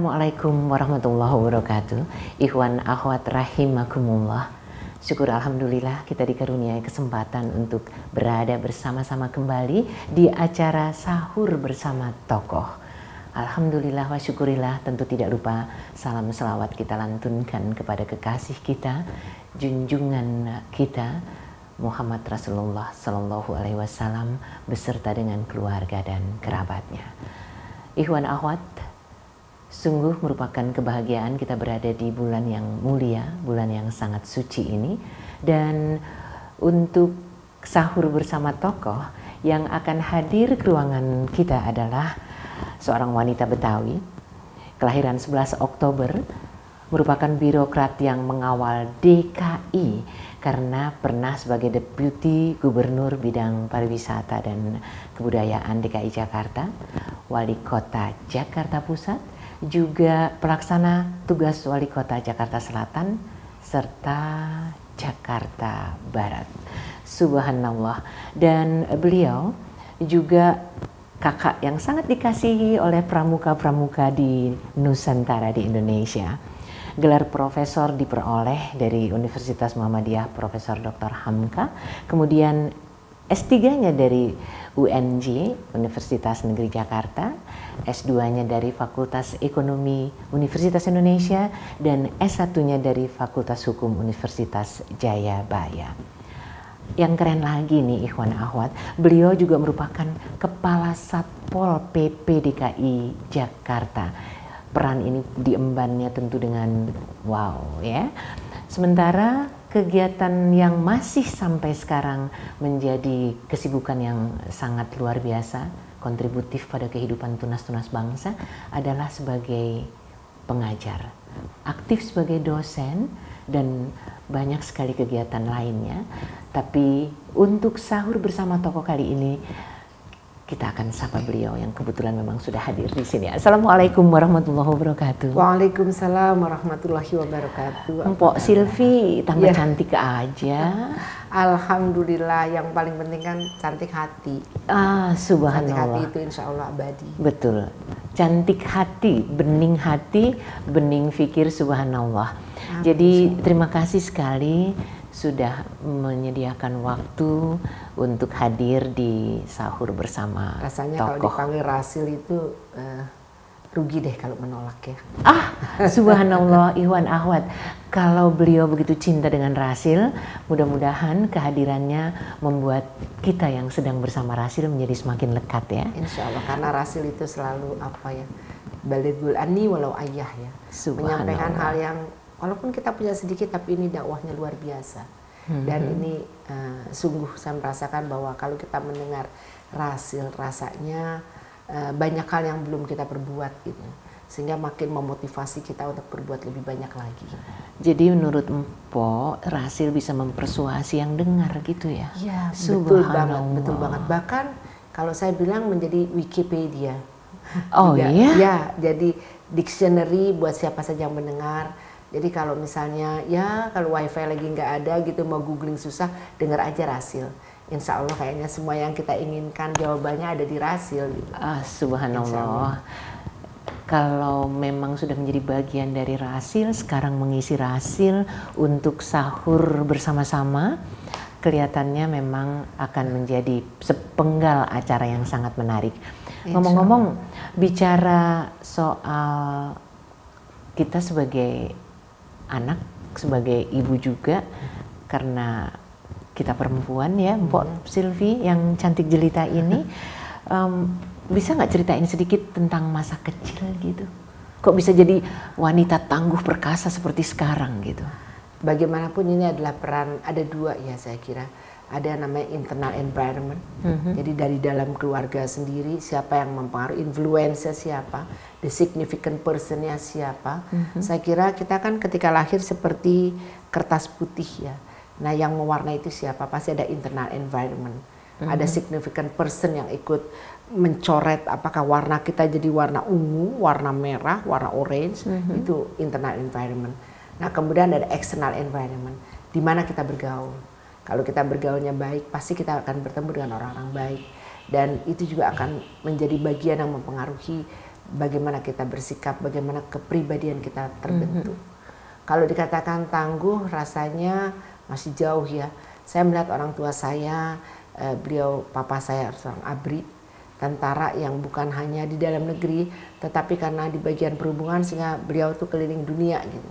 Assalamualaikum warahmatullahi wabarakatuh. Ikhwan akhwat rahimakumullah. Syukur alhamdulillah kita dikaruniai kesempatan untuk berada bersama-sama kembali di acara sahur bersama tokoh. Alhamdulillah wa syukurillah, tentu tidak lupa salam selawat kita lantunkan kepada kekasih kita, junjungan kita Muhammad Rasulullah Sallallahu Alaihi Wasallam beserta dengan keluarga dan kerabatnya. Ikhwan akhwat, sungguh merupakan kebahagiaan kita berada di bulan yang mulia, bulan yang sangat suci ini. Dan untuk sahur bersama tokoh yang akan hadir ke ruangan kita adalah seorang wanita Betawi, kelahiran 11 Oktober, merupakan birokrat yang mengawal DKI karena pernah sebagai Deputi Gubernur Bidang Pariwisata dan Kebudayaan DKI Jakarta, Wali Kota Jakarta Pusat, juga pelaksana tugas Wali Kota Jakarta Selatan serta Jakarta Barat. Subhanallah. Dan beliau juga kakak yang sangat dikasihi oleh pramuka-pramuka di Nusantara di Indonesia. Gelar profesor diperoleh dari Universitas Muhammadiyah Profesor Dr. Hamka, kemudian S3-nya dari UNJ, Universitas Negeri Jakarta, S2-nya dari Fakultas Ekonomi Universitas Indonesia, dan S1-nya dari Fakultas Hukum Universitas Jayabaya. Yang keren lagi nih ikhwan akhwat, beliau juga merupakan Kepala Satpol PP DKI Jakarta. Peran ini diembannya tentu dengan wow ya. Sementara kegiatan yang masih sampai sekarang menjadi kesibukan yang sangat luar biasa, kontributif pada kehidupan tunas-tunas bangsa adalah sebagai pengajar, aktif sebagai dosen, dan banyak sekali kegiatan lainnya. Tapi untuk sahur bersama tokoh kali ini, kita akan sapa beliau yang kebetulan memang sudah hadir di sini. Assalamualaikum warahmatullahi wabarakatuh. Waalaikumsalam warahmatullahi wabarakatuh. Mpok Silvi tambah cantik aja. Alhamdulillah, yang paling penting kan cantik hati. Subhanallah. Cantik hati itu insya Allah abadi. Betul. Cantik hati, bening fikir, subhanallah. Jadi terima kasih sekali sudah menyediakan waktu untuk hadir di sahur bersama rasanya tokoh. Kalau dipanggil Rasil itu rugi deh kalau menolak ya. Subhanallah, Ikhwan Ahwat, kalau beliau begitu cinta dengan Rasil, mudah-mudahan kehadirannya membuat kita yang sedang bersama Rasil menjadi semakin lekat ya. Insya Allah, karena Rasil itu selalu balighul anni walau ayah ya, menyampaikan hal yang walaupun kita punya sedikit, tapi ini dakwahnya luar biasa. Dan ini sungguh saya merasakan bahwa kalau kita mendengar Rasil, rasanya banyak hal yang belum kita perbuat gitu. Sehingga makin memotivasi kita untuk berbuat lebih banyak lagi. Jadi menurut Mpok, Rasil bisa mempersuasi yang dengar gitu ya? Iya, betul banget, betul banget. Bahkan kalau saya bilang menjadi Wikipedia. Oh juga, iya? Ya, jadi dictionary buat siapa saja yang mendengar. Jadi kalau misalnya kalau wifi lagi nggak ada gitu, mau googling susah, dengar aja Rasil. Insya Allah kayaknya semua yang kita inginkan jawabannya ada di Rasil. Gitu. Subhanallah. Kalau memang sudah menjadi bagian dari Rasil, sekarang mengisi Rasil untuk sahur bersama-sama, kelihatannya memang akan menjadi sepenggal acara yang sangat menarik. Ngomong-ngomong, bicara soal kita sebagai anak, sebagai ibu juga, karena kita perempuan ya, Mpok Silvi yang cantik jelita ini, bisa nggak ceritain sedikit tentang masa kecil gitu? Kok bisa jadi wanita tangguh perkasa seperti sekarang gitu? Bagaimanapun ini adalah peran, ada dua ya saya kira. Ada namanya internal environment, jadi dari dalam keluarga sendiri siapa yang mempengaruhi, influencer siapa, the significant personnya siapa. Saya kira kita kan ketika lahir seperti kertas putih ya. Nah yang mewarnai itu siapa, pasti ada internal environment. Ada significant person yang ikut mencoret apakah warna kita jadi warna ungu, warna merah, warna orange, itu internal environment. Nah kemudian ada external environment, di mana kita bergaul. Kalau kita bergaulnya baik, pasti kita akan bertemu dengan orang-orang baik. Dan itu juga akan menjadi bagian yang mempengaruhi bagaimana kita bersikap, bagaimana kepribadian kita terbentuk. Kalau dikatakan tangguh, rasanya masih jauh ya. Saya melihat orang tua saya, papa saya seorang ABRI, tentara yang bukan hanya di dalam negeri, tetapi karena di bagian perhubungan sehingga beliau tuh keliling dunia gitu.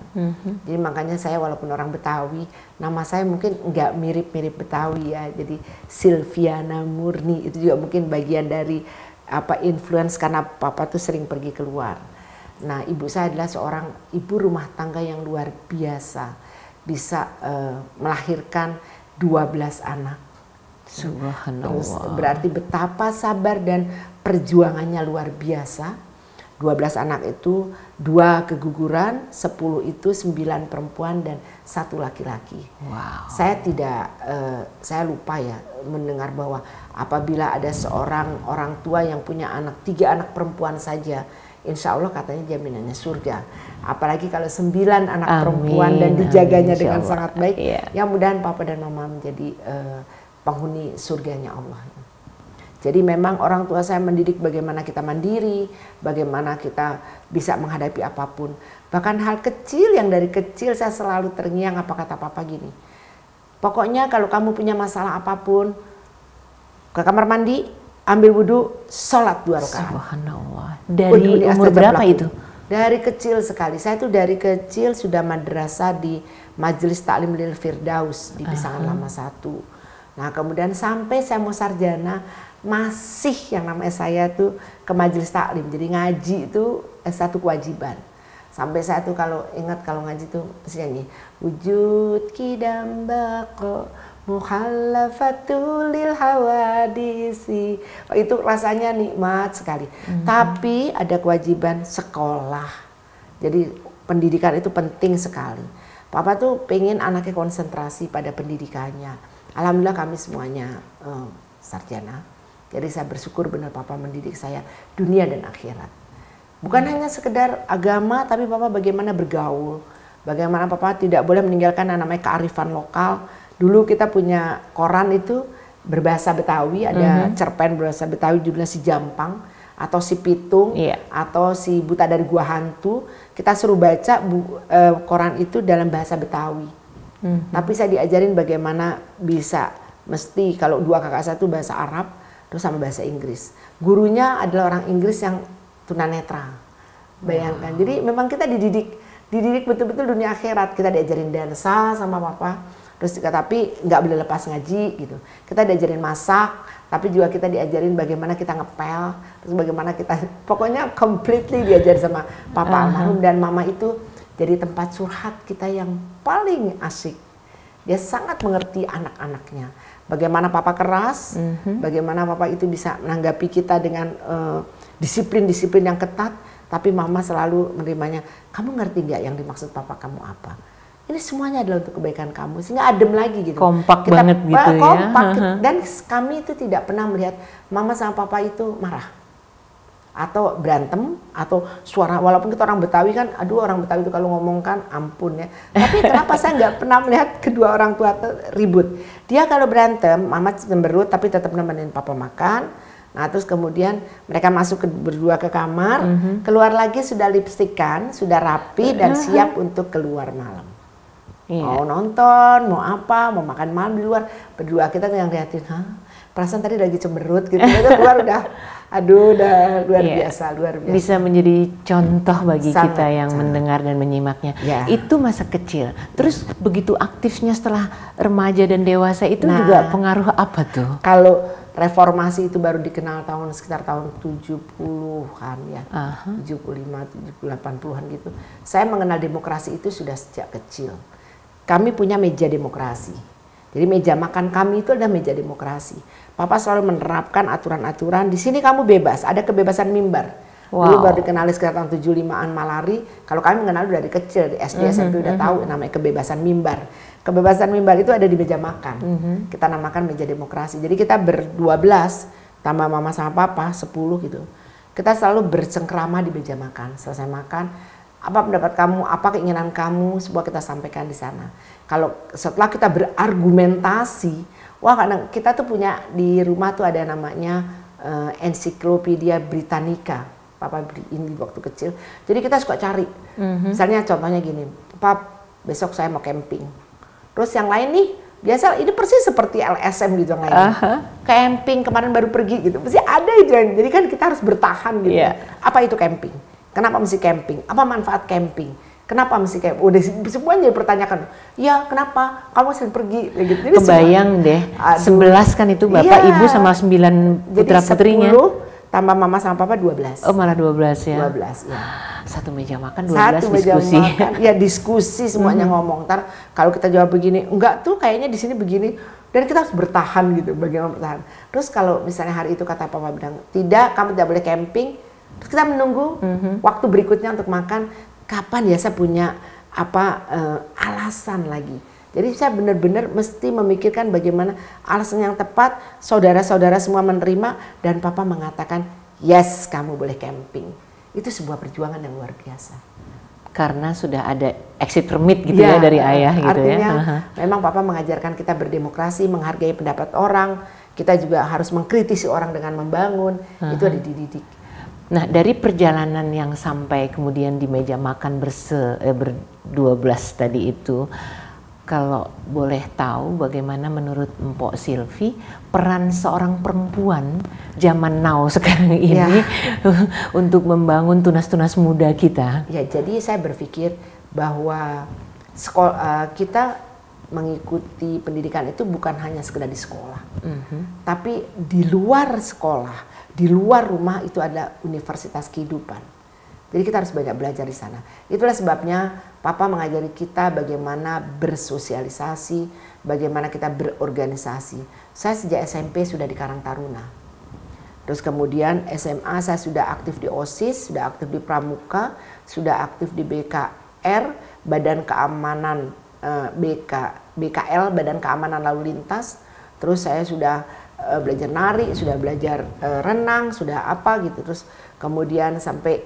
Jadi makanya saya walaupun orang Betawi, nama saya mungkin nggak mirip-mirip Betawi ya. Jadi Silviana Murni itu juga mungkin bagian dari influence karena papa tuh sering pergi keluar. Nah, ibu saya adalah seorang ibu rumah tangga yang luar biasa, bisa melahirkan 12 anak. Subhanallah. Terus berarti betapa sabar dan perjuangannya luar biasa. 12 anak itu 2 keguguran, 10 itu 9 perempuan dan 1 laki-laki. Wow. Saya lupa ya mendengar bahwa apabila ada seorang orang tua yang punya 3 anak perempuan saja, insya Allah katanya jaminannya surga. Apalagi kalau 9 anak perempuan dan dijaganya dengan sangat baik. Ya mudahan papa dan mama menjadi penghuni surganya Allah. Jadi memang orang tua saya mendidik bagaimana kita mandiri, bagaimana kita bisa menghadapi apapun. Bahkan hal kecil yang dari kecil saya selalu terngiang, apa kata papa gini. Pokoknya kalau kamu punya masalah apapun, ke kamar mandi, ambil wudhu, sholat 2 rakaat. Subhanallah. Dari umur berapa itu? Dari kecil sekali. Saya tuh dari kecil sudah madrasah di Majelis Taklim Lil Firdaus di Pisangan Lama 1. Nah kemudian sampai saya mau sarjana masih yang namanya saya tuh ke majelis taklim, jadi ngaji itu satu kewajiban. Sampai saya tuh kalau ingat kalau ngaji tuh mesti nyanyi wujud kidam bako muhallafatul lil hawadisi. Oh, itu rasanya nikmat sekali. Tapi ada kewajiban sekolah. Jadi pendidikan itu penting sekali. Papa tuh pengen anaknya konsentrasi pada pendidikannya. Alhamdulillah kami semuanya sarjana. Jadi saya bersyukur benar papa mendidik saya dunia dan akhirat. Bukan hanya sekedar agama, tapi papa bagaimana bergaul. Bagaimana papa tidak boleh meninggalkan yang namanya kearifan lokal. Dulu kita punya koran itu berbahasa Betawi, ada cerpen berbahasa Betawi judulnya Si Jampang atau Si Pitung atau Si Buta dari Gua Hantu. Kita suruh baca koran itu dalam bahasa Betawi. Tapi saya diajarin bagaimana bisa, mesti kalau 2 kakak saya itu bahasa Arab, terus sama bahasa Inggris. Gurunya adalah orang Inggris yang tunanetra. Bayangkan, jadi memang kita dididik betul-betul dunia akhirat. Kita diajarin dansa sama papa, terus tapi nggak boleh lepas ngaji gitu. Kita diajarin masak, tapi juga kita diajarin bagaimana kita ngepel, terus bagaimana kita, pokoknya completely diajarin sama papa almarhum. Dan mama itu jadi tempat curhat kita yang paling asik. Dia sangat mengerti anak-anaknya. Bagaimana papa keras, bagaimana papa itu bisa menanggapi kita dengan disiplin-disiplin yang ketat. Tapi mama selalu menerimanya. Kamu ngerti nggak yang dimaksud papa kamu apa? Ini semuanya adalah untuk kebaikan kamu. Sehingga adem lagi gitu. Kompak banget gitu ya. Kompak. Dan kami itu tidak pernah melihat mama sama papa itu marah. Atau berantem, atau suara, walaupun kita orang Betawi kan, aduh orang Betawi itu kalau ngomong kan ampun ya. Tapi kenapa saya nggak pernah melihat kedua orang tua ribut. Dia kalau berantem, mama cemberut tapi tetap nemenin papa makan. Nah terus kemudian mereka masuk berdua ke kamar, keluar lagi sudah lipstikan, sudah rapi dan siap untuk keluar malam. Mau nonton, mau apa, mau makan malam di luar, berdua kita yang liatin, perasaan tadi lagi cemberut gitu, itu keluar udah, aduh udah luar biasa. Bisa menjadi contoh bagi kita yang mendengar dan menyimaknya. Itu masa kecil. Terus begitu aktifnya setelah remaja dan dewasa itu juga pengaruh apa tuh? Kalau reformasi itu baru dikenal sekitar tahun 70-an ya, 75, 70, 80-an gitu. Saya mengenal demokrasi itu sudah sejak kecil. Kami punya meja demokrasi. Jadi meja makan kami itu adalah meja demokrasi. Papa selalu menerapkan aturan-aturan. Di sini kamu bebas, ada kebebasan mimbar. Dulu baru dikenali sekitar tahun 75-an Malari. Kalau kami mengenal dari kecil, di SD, SMP udah tahu namanya kebebasan mimbar. Kebebasan mimbar itu ada di meja makan. Kita namakan meja demokrasi. Jadi kita ber-12, tambah mama sama papa, 10 gitu. Kita selalu bercengkrama di meja makan. Selesai makan, apa pendapat kamu, apa keinginan kamu, semua kita sampaikan di sana. Kalau setelah kita berargumentasi, wah kadang kita tuh punya di rumah tuh ada namanya Ensiklopedia Britannica. papa beliin di waktu kecil. Jadi kita suka cari. Misalnya contohnya gini, Pap, besok saya mau camping. Terus yang lain nih, biasa ini persis seperti LSM gitu yang lain. Camping kemarin baru pergi gitu. Pasti ada itu yang, jadi kan kita harus bertahan gitu. Apa itu camping? Kenapa mesti camping? Apa manfaat camping? Kenapa mesti camping? Udah semuanya dipertanyakan. Ya kenapa? Kamu sering pergi gitu. Jadi kebayang deh, 11 kan itu bapak ibu sama 9 putra putrinya. 10 tambah mama sama papa 12. Oh malah 12 ya? 12 ya. Satu meja makan 12 Satu diskusi. Meja makan, ya diskusi semuanya ngomong. Ntar kalau kita jawab begini, enggak tuh kayaknya di sini begini. Dan kita harus bertahan gitu, bagaimana bertahan. Terus kalau misalnya hari itu kata papa bilang, tidak, kamu tidak boleh camping. Terus kita menunggu waktu berikutnya untuk makan. Kapan ya saya punya alasan lagi. Jadi saya benar-benar mesti memikirkan bagaimana alasan yang tepat, saudara-saudara semua menerima, dan papa mengatakan, yes kamu boleh camping. Itu sebuah perjuangan yang luar biasa. Karena sudah ada exit permit gitu ya dari ayah gitu artinya, ya. Memang papa mengajarkan kita berdemokrasi, menghargai pendapat orang, kita juga harus mengkritisi orang dengan membangun, itu ada dididik. Nah dari perjalanan yang sampai kemudian di meja makan ber-12 tadi itu, kalau boleh tahu bagaimana menurut Mpok Silvi peran seorang perempuan zaman now sekarang ini untuk membangun tunas-tunas muda kita? Ya jadi saya berpikir bahwa kita mengikuti pendidikan itu bukan hanya sekedar di sekolah, tapi di luar sekolah, di luar rumah itu ada universitas kehidupan. Jadi kita harus banyak belajar di sana. Itulah sebabnya papa mengajari kita bagaimana bersosialisasi, bagaimana kita berorganisasi. Saya sejak SMP sudah di Karang Taruna. Terus kemudian SMA saya sudah aktif di OSIS, sudah aktif di Pramuka, sudah aktif di BKR, Badan Keamanan BKL, Badan Keamanan Lalu Lintas. Terus saya sudah belajar nari, sudah belajar renang, sudah apa gitu. Terus kemudian sampai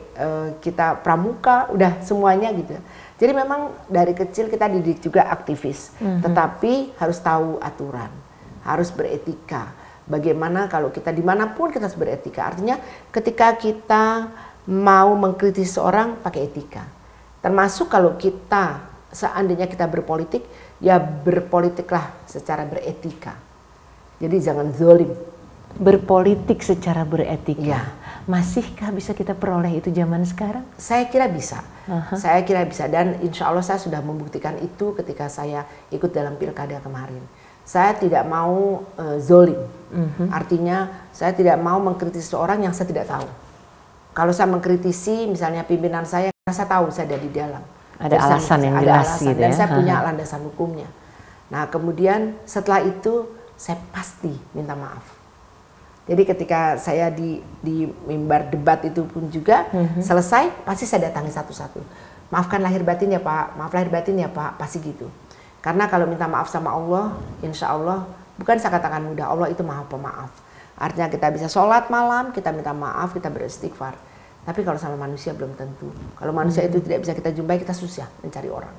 kita pramuka, udah semuanya gitu. Jadi memang dari kecil kita dididik juga aktivis, tetapi harus tahu aturan, harus beretika. Bagaimana kalau kita dimanapun kita harus beretika. Artinya ketika kita mau mengkritisi seorang pakai etika. Termasuk kalau kita seandainya kita berpolitik, ya berpolitiklah secara beretika. Jadi jangan zolim. Berpolitik secara beretika. Ya. Masihkah bisa kita peroleh itu zaman sekarang? Saya kira bisa. Saya kira bisa, dan insya Allah saya sudah membuktikan itu ketika saya ikut dalam pilkada kemarin. Saya tidak mau zolim. Artinya saya tidak mau mengkritisi seorang yang saya tidak tahu. Kalau saya mengkritisi misalnya pimpinan saya tahu saya ada di dalam. Ada alasan yang jelas gitu dan ya. saya punya landasan hukumnya. Nah kemudian setelah itu saya pasti minta maaf. Jadi ketika saya di mimbar debat itu pun juga selesai, pasti saya datangi satu-satu. Maafkan lahir batin ya Pak, maaf lahir batin ya Pak, pasti gitu. Karena kalau minta maaf sama Allah, insya Allah, bukan saya katakan mudah, Allah itu maha pemaaf. Artinya kita bisa sholat malam, kita minta maaf, kita beristighfar. Tapi kalau sama manusia belum tentu. Kalau manusia itu tidak bisa kita jumpai, kita susah mencari orang.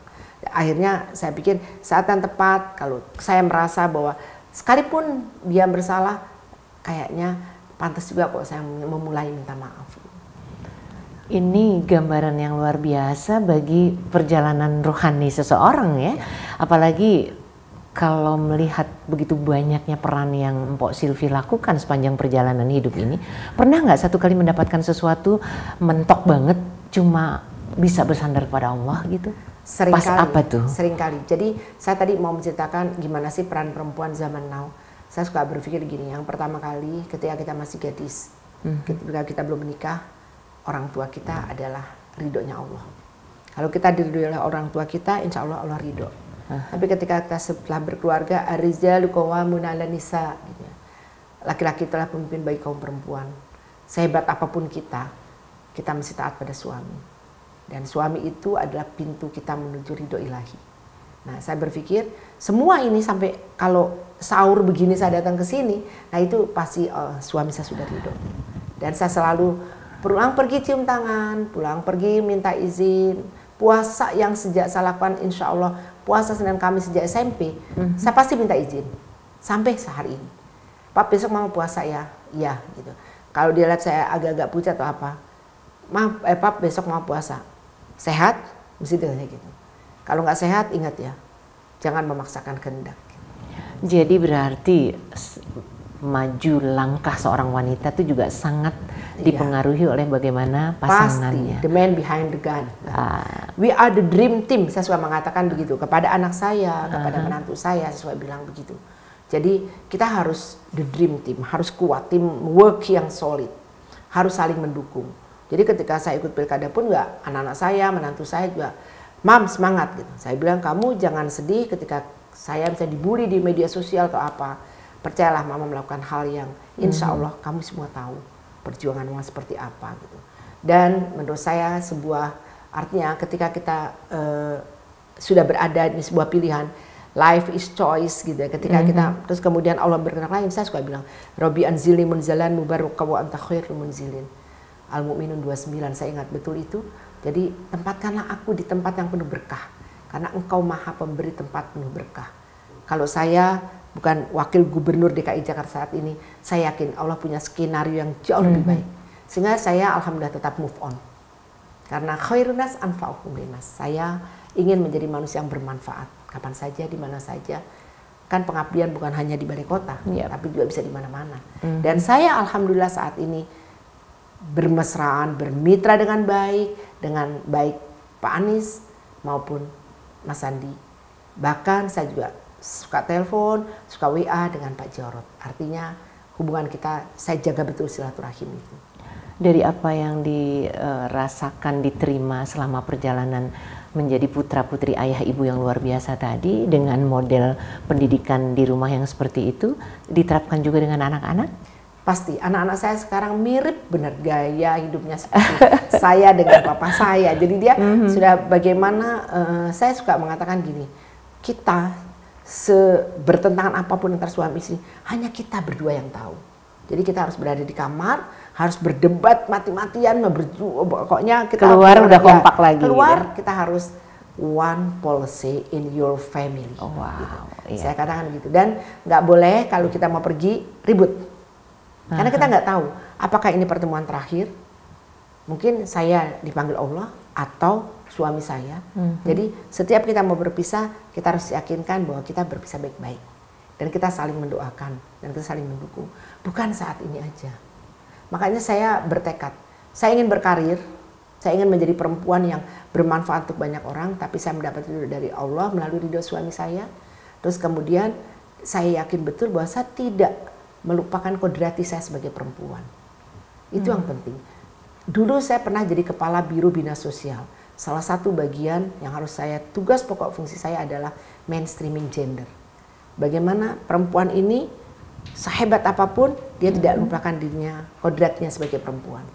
Akhirnya saya pikir saat yang tepat, kalau saya merasa bahwa sekalipun dia bersalah, kayaknya pantas juga kok saya memulai minta maaf. Ini gambaran yang luar biasa bagi perjalanan rohani seseorang ya. Apalagi kalau melihat begitu banyaknya peran yang Mpok Silvi lakukan sepanjang perjalanan hidup ini. Pernah nggak satu kali mendapatkan sesuatu mentok banget cuma bisa bersandar kepada Allah gitu? Sering Pas kali, apa tuh? Sering kali. Jadi saya tadi mau menceritakan gimana sih peran perempuan zaman now. Saya suka berpikir gini, yang pertama kali ketika kita masih gadis, ketika kita belum menikah, orang tua kita adalah ridhonya Allah. Kalau kita diridhoi oleh orang tua kita, insya Allah Allah ridho. Tapi ketika kita setelah berkeluarga, ar-rijalu qawwamun 'alan nisa, gitu. Laki-laki telah pemimpin bagi kaum perempuan. Sehebat apapun kita mesti taat pada suami. Dan suami itu adalah pintu kita menuju ridho ilahi. Nah, saya berpikir semua ini sampai kalau sahur begini saya datang ke sini, nah itu pasti suami saya sudah ridho. Dan saya selalu pulang pergi cium tangan, pulang pergi minta izin. Puasa yang sejak saya lakukan, insya Allah puasa Senin Kamis sejak SMP, saya pasti minta izin sampai sehari ini. Pak besok mau puasa ya, iya gitu. Kalau dia lihat saya agak-agak pucat atau apa, maaf, Pap besok mau puasa, sehat? Mesti ditanya gitu. Kalau nggak sehat, ingat ya, jangan memaksakan kehendak. Jadi berarti maju langkah seorang wanita itu juga sangat dipengaruhi oleh bagaimana pasangannya. Pasti, the man behind the gun. We are the dream team, saya suka mengatakan begitu. Kepada anak saya, kepada menantu saya suka bilang begitu. Jadi kita harus the dream team, harus kuat, tim work yang solid, harus saling mendukung. Jadi ketika saya ikut pilkada pun nggak, anak-anak saya, menantu saya juga, Mam semangat gitu. Saya bilang kamu jangan sedih ketika saya bisa dibully di media sosial atau apa. Percayalah Mama melakukan hal yang insya Allah kamu semua tahu perjuangan Mama seperti apa gitu. Dan menurut saya sebuah artinya ketika kita sudah berada di sebuah pilihan, life is choice gitu ya. Ketika kita terus kemudian Allah berkenan lain, saya suka bilang Robbi anzilni munzalan mubarakah wa anta khairul munzilin. Al-Mu'minun 29, saya ingat betul itu. Jadi tempatkanlah aku di tempat yang penuh berkah, karena Engkau Maha Pemberi tempat penuh berkah. Kalau saya bukan wakil gubernur DKI Jakarta saat ini, saya yakin Allah punya skenario yang jauh lebih baik. Sehingga saya alhamdulillah tetap move on. Karena khairun nas anfa'uhum linnas. Saya ingin menjadi manusia yang bermanfaat kapan saja, di mana saja. Kan pengabdian bukan hanya di balai kota, tapi juga bisa di mana-mana. Dan saya alhamdulillah saat ini bermesraan, bermitra dengan baik Pak Anies maupun Mas Sandi. Bahkan saya juga suka telepon, suka WA dengan Pak Jarod. Artinya hubungan kita, saya jaga betul silaturahim itu. Dari apa yang dirasakan, diterima selama perjalanan menjadi putra-putri ayah ibu yang luar biasa tadi, dengan model pendidikan di rumah yang seperti itu, diterapkan juga dengan anak-anak? Pasti, anak-anak saya sekarang mirip benar gaya hidupnya seperti saya dengan papa saya. Jadi dia sudah bagaimana, saya suka mengatakan gini, kita bertentangan apapun antara suami istri, hanya kita berdua yang tahu. Jadi kita harus berada di kamar, harus berdebat mati-matian, pokoknya kita keluar udah kompak lagi. Keluar kita harus one policy in your family. Oh, wow, gitu. Saya katakan gitu. Dan nggak boleh kalau kita mau pergi ribut. Karena kita nggak tahu apakah ini pertemuan terakhir, mungkin saya dipanggil Allah atau suami saya. Jadi setiap kita mau berpisah, kita harus yakinkan bahwa kita berpisah baik-baik. Dan kita saling mendoakan, dan kita saling mendukung. Bukan saat ini aja. Makanya saya bertekad, saya ingin berkarir, saya ingin menjadi perempuan yang bermanfaat untuk banyak orang, tapi saya mendapat ridho dari Allah melalui ridho suami saya. Terus kemudian saya yakin betul bahwa saya tidak melupakan kodrati saya sebagai perempuan. Itu yang penting. Dulu saya pernah jadi kepala Biro Bina Sosial. Salah satu bagian yang harus saya, tugas pokok fungsi saya adalah mainstreaming gender. Bagaimana perempuan ini sehebat apapun, dia tidak lupakan dirinya, kodratnya sebagai perempuan.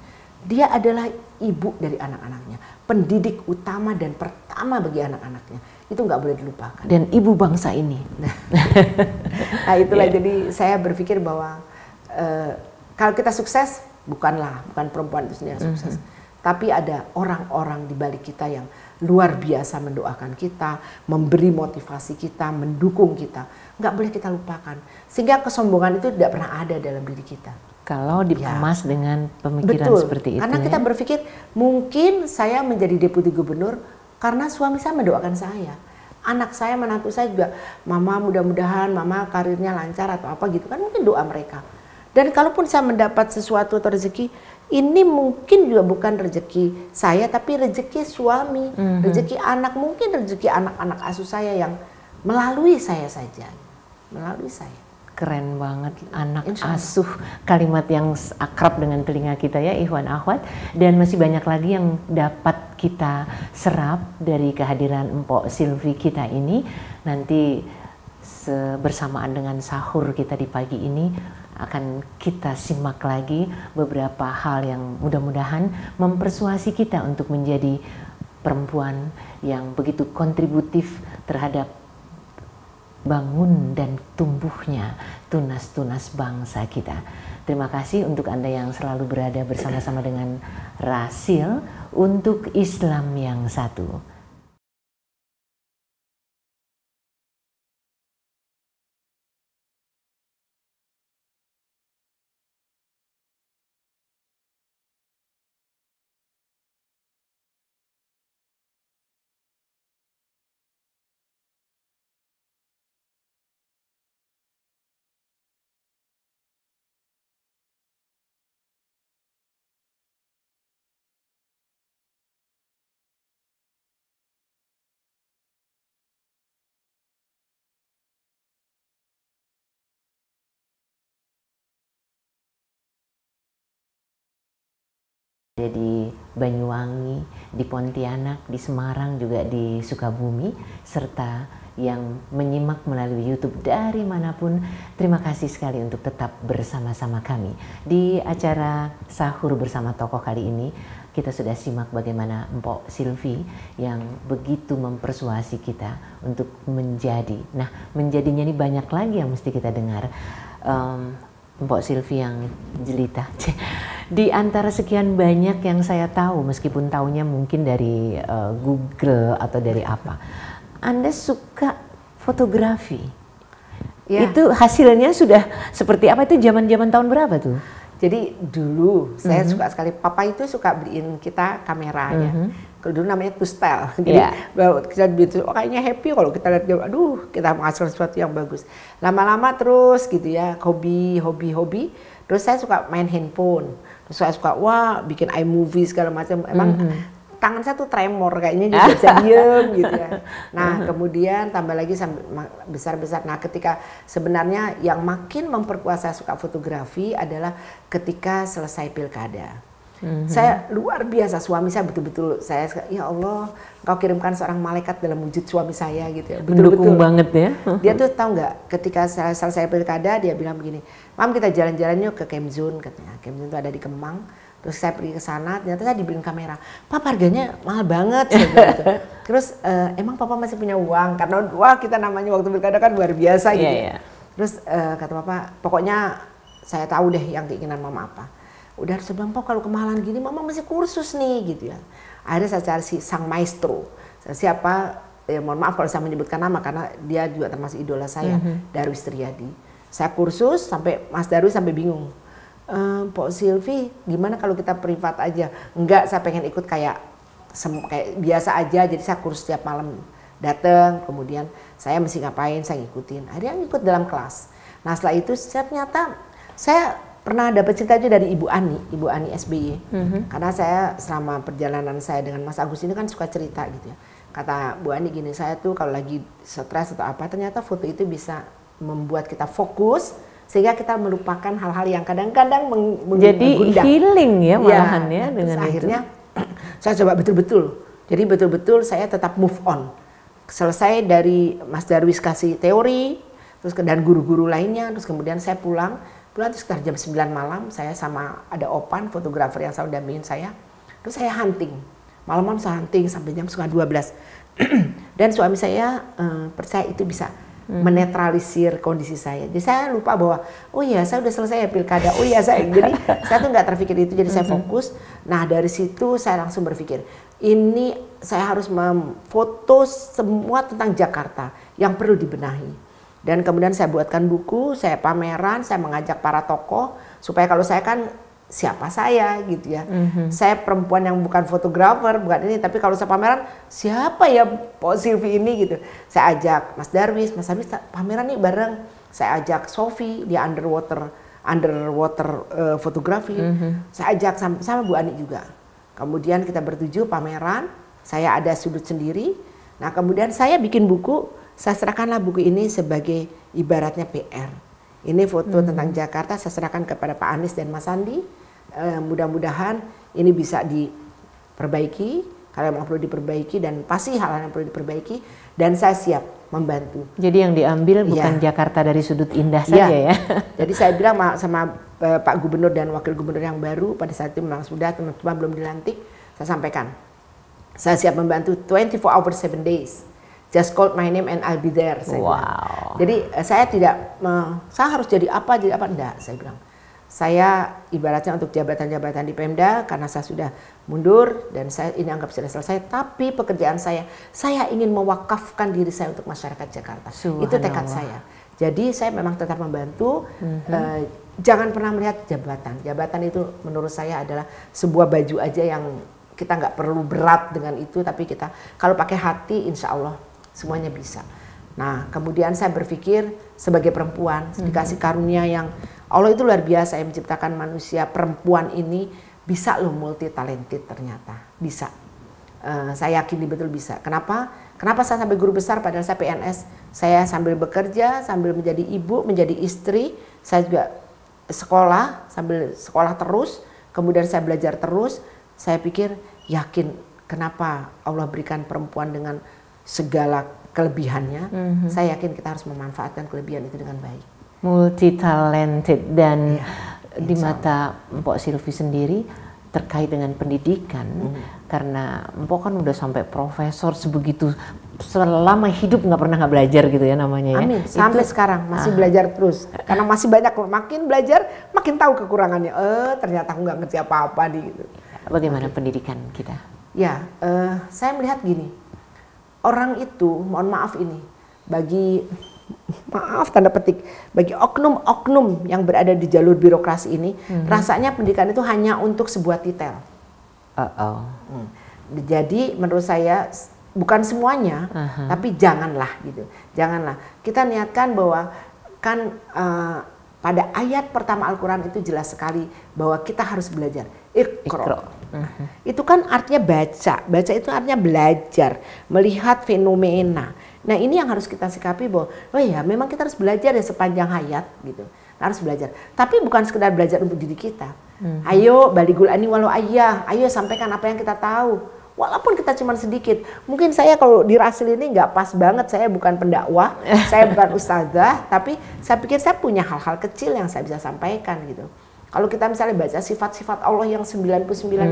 Dia adalah ibu dari anak-anaknya, pendidik utama dan pertama bagi anak-anaknya. Itu nggak boleh dilupakan. Dan ibu bangsa ini. Nah itulah jadi saya berpikir bahwa kalau kita sukses, bukan perempuan itu sendiri yang sukses. Tapi ada orang-orang di balik kita yang luar biasa mendoakan kita, memberi motivasi kita, mendukung kita. Nggak boleh kita lupakan. Sehingga kesombongan itu tidak pernah ada dalam diri kita. Kalau dikemas dengan pemikiran betul, seperti itu. Karena kita berpikir mungkin saya menjadi deputi gubernur karena suami saya mendoakan saya. Anak saya, menantu saya juga, Mama mudah-mudahan Mama karirnya lancar atau apa gitu kan, mungkin doa mereka. Dan kalaupun saya mendapat sesuatu atau rezeki, ini mungkin juga bukan rezeki saya, tapi rezeki suami, rezeki anak, mungkin rezeki anak-anak asuh saya yang melalui saya saja, melalui saya. Keren banget, anak asuh, kalimat yang akrab dengan telinga kita ya Ikhwan Akhwat. Dan masih banyak lagi yang dapat kita serap dari kehadiran Mpok Silvi kita ini. Nanti bersamaan dengan sahur kita di pagi ini akan kita simak lagi beberapa hal yang mudah-mudahan mempersuasi kita untuk menjadi perempuan yang begitu kontributif terhadap bangun dan tumbuhnya tunas-tunas bangsa kita. Terima kasih untuk Anda yang selalu berada bersama-sama dengan Rasil untuk Islam yang satu. ada di Banyuwangi, di Pontianak, di Semarang, juga di Sukabumi, serta yang menyimak melalui YouTube dari manapun. Terima kasih sekali untuk tetap bersama-sama kami. Di acara Sahur Bersama Tokoh kali ini, kita sudah simak bagaimana Mpok Silvi yang begitu mempersuasi kita untuk menjadi. Nah, menjadinya ini banyak lagi yang mesti kita dengar. Mpok Silvi yang jelita. Di antara sekian banyak yang saya tahu, meskipun taunya mungkin dari Google atau dari apa, Anda suka fotografi. Ya. Itu hasilnya sudah seperti apa? Itu zaman-zaman tahun berapa tuh? Jadi dulu saya suka sekali, papa itu suka beliin kita kameranya. Kalau dulu namanya Tustel. Jadi kita begitu, kayaknya happy kalau kita lihat, aduh kita menghasilkan sesuatu yang bagus. Lama-lama terus gitu ya, hobi. Terus saya suka main handphone. Terus saya suka bikin iMovie segala macam. Emang tangan saya tuh tremor kayaknya, jadi bisa diem gitu ya. Nah kemudian tambah lagi sampai besar-besar. Nah ketika sebenarnya yang makin memperkuat saya suka fotografi adalah ketika selesai pilkada. Saya luar biasa, suami saya betul-betul, saya ya Allah, Engkau kirimkan seorang malaikat dalam wujud suami saya gitu ya. Mendukung banget ya. Dia tuh tahu nggak, ketika selesai pilkada dia bilang begini, Mam kita jalan-jalan yuk ke Kemzon katanya. Kemzon itu ada di Kemang. Terus saya pergi ke sana, ternyata saya dibeliin kamera. Papa harganya mahal banget. Gitu. Terus emang papa masih punya uang? Karena kita namanya waktu pilkada kan luar biasa gitu. Terus kata papa, pokoknya saya tahu deh yang keinginan mama apa. Udah harus bilang, Pak kalau kemahalan gini mama masih kursus nih gitu ya. Akhirnya saya cari si sang maestro. Siapa, mohon maaf kalau saya menyebutkan nama karena dia juga termasuk idola saya, Darwis Triadi. Saya kursus sampai Mas Darwis sampai bingung. Pok Silvi, gimana kalau kita privat aja? Enggak, saya pengen ikut kayak biasa aja. Jadi saya kursus setiap malam datang, kemudian saya mesti ngapain, saya ngikutin. Akhirnya ngikut dalam kelas. Nah setelah itu ternyata saya pernah dapat cerita aja dari Ibu Ani SBY. Karena saya selama perjalanan saya dengan Mas Agus ini kan suka cerita gitu ya. Kata Bu Ani gini, saya tuh kalau lagi stres atau apa, ternyata foto itu bisa membuat kita fokus sehingga kita melupakan hal-hal yang kadang-kadang jadi healing ya malahan ya dengan itu. Akhirnya saya coba betul-betul. Jadi betul-betul saya tetap move on. Selesai dari Mas Darwis kasih teori, terus dan guru-guru lainnya, terus kemudian saya pulang terus sekitar jam 9 malam saya sama ada Opan, fotografer yang selalu dampingin saya. Terus saya hunting. Malam-malam saya hunting sampai jam 11:30. Dan suami saya percaya itu bisa menetralisir kondisi saya. Jadi saya lupa bahwa oh iya saya udah selesai ya pilkada. Oh iya jadi saya tuh nggak terpikir itu, jadi saya fokus. Nah dari situ saya langsung berpikir ini saya harus memfoto semua tentang Jakarta yang perlu dibenahi. Dan kemudian saya buatkan buku, saya pameran, saya mengajak para tokoh supaya kalau saya kan siapa saya gitu ya. Saya perempuan yang bukan fotografer, bukan ini, tapi kalau saya pameran siapa ya Pok Silvi ini gitu. Saya ajak Mas Darwis pameran nih bareng. Saya ajak Sofi, dia underwater fotografi. Saya ajak sama Bu Ani juga. Kemudian kita bertujuh pameran, saya ada sudut sendiri. Nah kemudian saya bikin buku, saya serahkanlah buku ini sebagai ibaratnya PR. Ini foto tentang Jakarta, saya serahkan kepada Pak Anies dan Mas Sandi. Mudah-mudahan ini bisa diperbaiki, kalau memang perlu diperbaiki dan pasti hal-hal yang perlu diperbaiki dan saya siap membantu. Jadi yang diambil bukan Jakarta dari sudut indah saja ya. Jadi saya bilang sama Pak Gubernur dan Wakil Gubernur yang baru pada saat itu memang sudah teman-teman belum dilantik, saya sampaikan. Saya siap membantu 24 hours 7 days. Just call my name and I'll be there. Saya bilang. Jadi saya tidak, saya harus jadi apa enggak, saya bilang. Saya ibaratnya untuk jabatan-jabatan di Pemda karena saya sudah mundur dan saya ini anggap sudah selesai. Tapi pekerjaan saya ingin mewakafkan diri saya untuk masyarakat Jakarta. Itu tekad saya. Jadi saya memang tetap membantu. Jangan pernah melihat jabatan. Jabatan itu menurut saya adalah sebuah baju aja yang kita nggak perlu berat dengan itu. Tapi kita kalau pakai hati, insya Allah semuanya bisa. Nah kemudian saya berpikir sebagai perempuan dikasih karunia yang Allah itu luar biasa yang menciptakan manusia perempuan ini bisa loh multi talented ternyata bisa. Saya yakin betul bisa. Kenapa? Kenapa saya sampai guru besar padahal saya PNS? Saya sambil bekerja, sambil menjadi ibu, menjadi istri, saya juga sekolah sambil sekolah terus. Kemudian saya belajar terus. saya pikir yakin kenapa Allah berikan perempuan dengan segala kelebihannya. Saya yakin kita harus memanfaatkan kelebihan itu dengan baik. Multi talented dan di mata Mpok Silvi sendiri terkait dengan pendidikan, karena Mpok kan udah sampai profesor sebegitu, selama hidup nggak belajar gitu ya namanya ya. Amin. Sampai sekarang masih belajar terus, karena masih banyak loh. Makin belajar makin tahu kekurangannya. Ternyata aku nggak ngerti apa-apa nih gitu. Bagaimana pendidikan kita? Ya, saya melihat gini, orang itu, mohon maaf ini, bagi maaf tanda petik, bagi oknum-oknum yang berada di jalur birokrasi ini, rasanya pendidikan itu hanya untuk sebuah titel. Jadi menurut saya bukan semuanya, tapi janganlah gitu, janganlah. Kita niatkan bahwa kan pada ayat pertama Al-Quran itu jelas sekali bahwa kita harus belajar. Iqra. Itu kan artinya baca. Baca itu artinya belajar, melihat fenomena. Nah ini yang harus kita sikapi bahwa oh ya memang kita harus belajar ya sepanjang hayat gitu. Harus belajar. Tapi bukan sekedar belajar untuk diri kita. Ayo baligul ani walau ayah. Ayo sampaikan apa yang kita tahu. Walaupun kita cuma sedikit. Mungkin saya kalau di Rasil ini nggak pas banget. Saya bukan pendakwah, saya bukan ustazah. Tapi saya pikir saya punya hal-hal kecil yang saya bisa sampaikan gitu. Kalau kita misalnya baca sifat-sifat Allah yang 99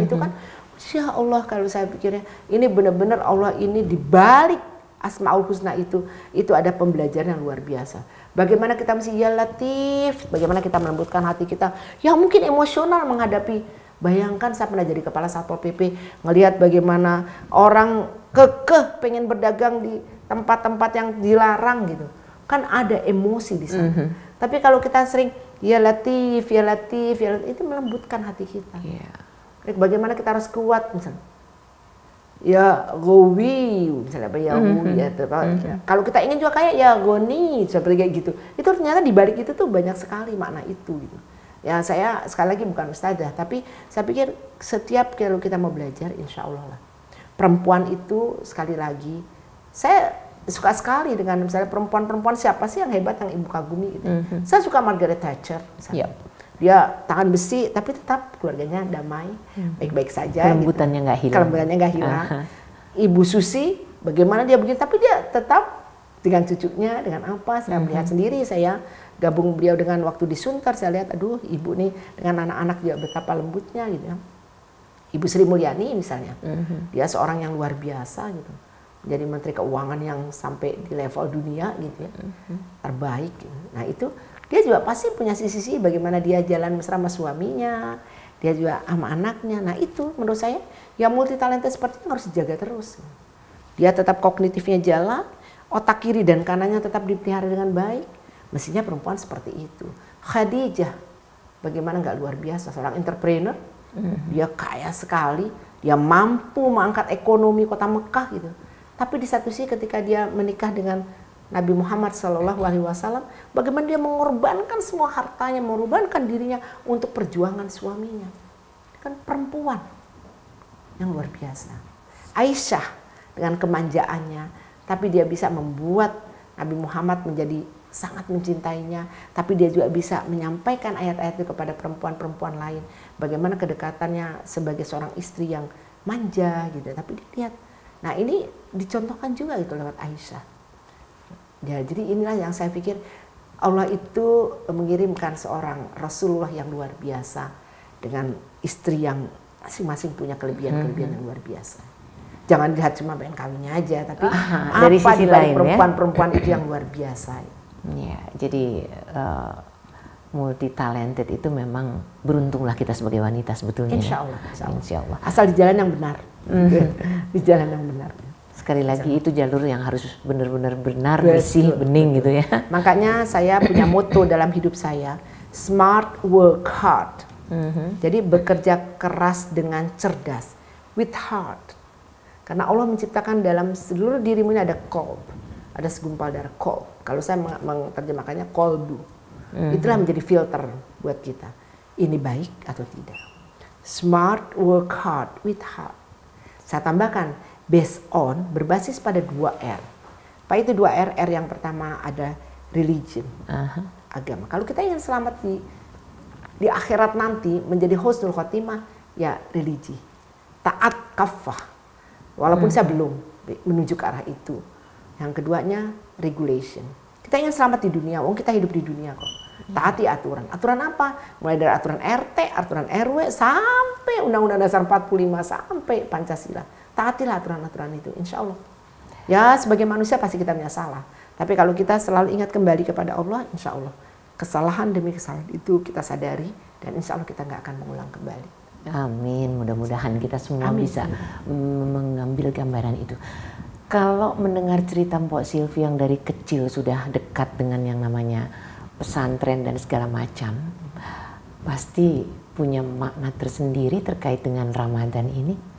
itu kan, Masya Allah kalau saya pikirnya ini benar-benar Allah ini dibalik Asmaul Husna itu ada pembelajaran yang luar biasa. Bagaimana kita mesti ya Latif, bagaimana kita melembutkan hati kita yang mungkin emosional menghadapi. Bayangkan saya pernah jadi kepala Satpol PP, ngelihat bagaimana orang kekeh pengen berdagang di tempat-tempat yang dilarang gitu. Kan ada emosi di sana. Tapi kalau kita sering ya Latif, ya Latif, ya Latif, itu melembutkan hati kita. Bagaimana kita harus kuat misalnya. Ya Gowi, misalnya apa ya Gowi, kalau kita ingin juga kayak ya Goni, seperti kayak gitu. Itu ternyata di balik itu tuh banyak sekali makna itu gitu. Ya saya sekali lagi bukan ustazah, tapi saya pikir setiap kalau kita mau belajar, insya Allah lah. Perempuan itu sekali lagi, saya suka sekali dengan misalnya perempuan-perempuan siapa sih yang hebat yang ibu kagumi gitu. Saya suka Margaret Thatcher misalnya. Dia tangan besi tapi tetap keluarganya damai, baik-baik saja. Kelembutannya nggak hilang. Kelembutannya nggak hilang. Ibu Susi, bagaimana dia begini, tapi dia tetap dengan cucunya, dengan apa, saya melihat sendiri, saya gabung beliau dengan waktu di Sunter, saya lihat, aduh ibu nih dengan anak-anak dia betapa lembutnya gitu ya. Ibu Sri Mulyani misalnya, dia seorang yang luar biasa gitu. Jadi Menteri Keuangan yang sampai di level dunia gitu ya, terbaik. Gitu. Nah itu dia juga pasti punya sisi-sisi bagaimana dia jalan mesra sama suaminya, dia juga sama anaknya. Nah itu menurut saya yang multi talented seperti itu harus dijaga terus. Dia tetap kognitifnya jalan, otak kiri dan kanannya tetap dipelihara dengan baik. Mestinya perempuan seperti itu. Khadijah, bagaimana nggak luar biasa, seorang entrepreneur, dia kaya sekali, dia mampu mengangkat ekonomi kota Mekah gitu. Tapi di satu sisi ketika dia menikah dengan Nabi Muhammad SAW, bagaimana dia mengorbankan semua hartanya, mengorbankan dirinya untuk perjuangan suaminya. Kan perempuan yang luar biasa. Aisyah dengan kemanjaannya, tapi dia bisa membuat Nabi Muhammad menjadi sangat mencintainya, tapi dia juga bisa menyampaikan ayat-ayat itu kepada perempuan-perempuan lain. Bagaimana kedekatannya sebagai seorang istri yang manja gitu. Tapi dilihat, nah ini dicontohkan juga gitu lewat Aisyah. Ya, jadi inilah yang saya pikir Allah itu mengirimkan seorang Rasulullah yang luar biasa dengan istri yang masing-masing punya kelebihan-kelebihan yang luar biasa. Jangan lihat cuma pengen kawinnya aja, tapi dari apa sisi dari lain perempuan-perempuan itu yang luar biasa. Ya, jadi multi talented itu memang beruntunglah kita sebagai wanita sebetulnya. Insya Allah, insya Allah. Asal di jalan yang benar, di jalan yang benar. Sekali lagi itu jalur yang harus benar-benar benar, bersih, bening gitu ya. Makanya saya punya moto dalam hidup saya, smart work hard. Jadi bekerja keras dengan cerdas, with heart. Karena Allah menciptakan dalam seluruh dirimu ini ada qalb, ada segumpal darah qalb. Kalau saya menerjemahkannya qalbu. Itulah menjadi filter buat kita. Ini baik atau tidak. Smart work hard with heart. Saya tambahkan based on, berbasis pada 2 R. Apa itu 2 R? R yang pertama ada religion, agama. Kalau kita ingin selamat di akhirat nanti menjadi husnul khotimah, ya religi. taat kafah. Walaupun saya belum menuju ke arah itu. Yang keduanya regulation. Kita ingin selamat di dunia, kita hidup di dunia kok. Taati aturan. Aturan apa? Mulai dari aturan RT, aturan RW, sampai Undang-Undang Dasar 45, sampai Pancasila. Taatilah aturan-aturan itu, insya Allah. Ya, sebagai manusia pasti kita punya salah. Tapi kalau kita selalu ingat kembali kepada Allah, insya Allah. Kesalahan demi kesalahan itu kita sadari, dan insya Allah kita nggak akan mengulang kembali. Amin, mudah-mudahan kita semua bisa mengambil gambaran itu. Kalau mendengar cerita Mpok Silvi yang dari kecil sudah dekat dengan yang namanya pesantren dan segala macam, pasti punya makna tersendiri terkait dengan Ramadan ini.